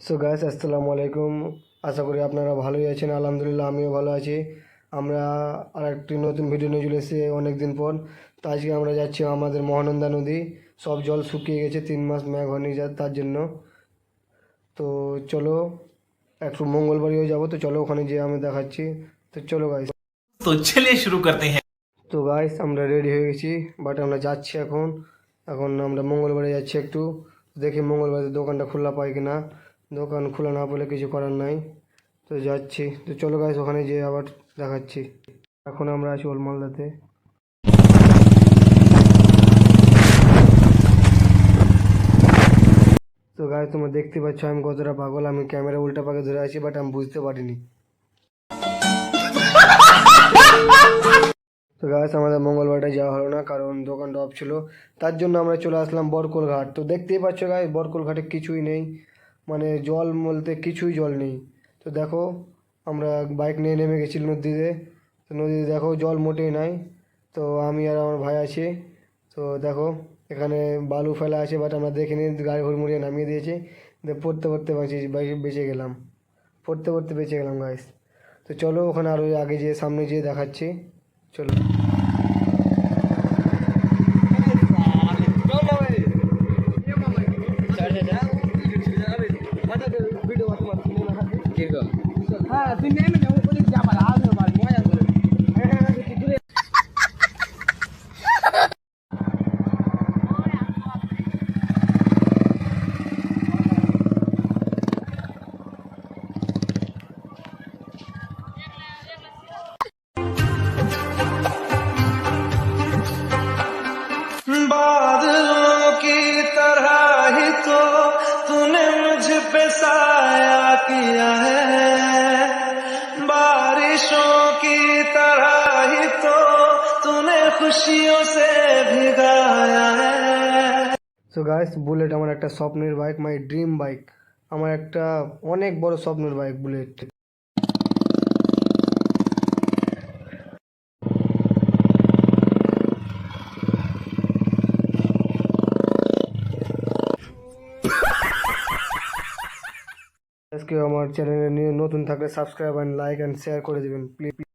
So guys, আসসালামু আলাইকুম। আশা করি আপনারা ভালোই আছেন। আলহামদুলিল্লাহ, আমিও ভালো আছি। আমরা আর একটি নতুন ভিডিও নিয়ে চলে এসেছি অনেক দিন পর। তো আজকে আমরা যাচ্ছি আমাদের মহানন্দা নদী। সব জল শুকিয়ে গেছে, 3 মাস মেঘ হয়নি তার জন্য। তো চলো, একটু মঙ্গলবাড়িও যাবো, তো চলো ওখানে যেয়ে আমি দেখাচ্ছি। তো চলো গাইস। तो चलिए शुरू करते हैं। তো গাইস, আমরা রেডি হয়ে গেছি, বাট আমরা যাচ্ছি এখন। এখন আমরা মঙ্গলবারে যাচ্ছি একটু। দেখি মঙ্গলবারে দোকানটা খোলা পাই কিনা। দোকান খোলা না পেলে কিছু করার নাই। তো যাচ্ছি। তো চলো গাইস, ওখানে যেয়ে আবার দেখাচ্ছি। এখন আমরা আছি ওলমালদাতে। তো গাইস, তোমরা দেখতে পাচ্ছ আমি কতটা পাগল। আমি ক্যামেরা উল্টা পাকে ধরে আছি, বাট আমি বুঝতে পারিনি। তো গাইস, আমাদের মঙ্গলবারটা যাওয়া হলো না, কারণ দোকানটা অফ ছিল। তার জন্য আমরা চলে আসলাম বরকল ঘাট। তো দেখতেই পাচ্ছ গাইস, বরকল ঘাটে কিছুই নেই, মানে জল বলতে কিছুই জল নেই। তো দেখো, আমরা বাইক নিয়ে নেমে গেছি নদীতে। তো নদীতে দেখো জল মোটেই নাই। তো আমি আর আমার ভাই আছি। তো দেখো, এখানে বালু ফেলা আছে, বাট আমরা দেখিনি, গাড়ি হুড়মুড়িয়ে নামিয়ে দিয়েছি। পড়তে পড়তে বেঁচে গেলাম। পড়তে পড়তে বেঁচে গেলাম গাইস। তো চলো, ওখানে আরও আগে যেয়ে সামনে যেয়ে দেখাচ্ছি। চলো। হ্যাঁ তুই নেমে যাবো বলে যাবার আজ হবে মজা করে बादलों की तरह ही तो तूने मुझ पे साया किया है, बारिशों की तरह ही तो तूने खुशियों से भिगाया है। সো গাইস, বুলেট আমার একটা স্বপ্নের বাইক, মাই ড্রিম বাইক। আমার একটা অনেক বড় স্বপ্নের বাইক বুলেট। আজকে আমার চ্যানেলে নিয়ে নতুন থাকলে subscribe and like and share করে দেবেন প্লিজ।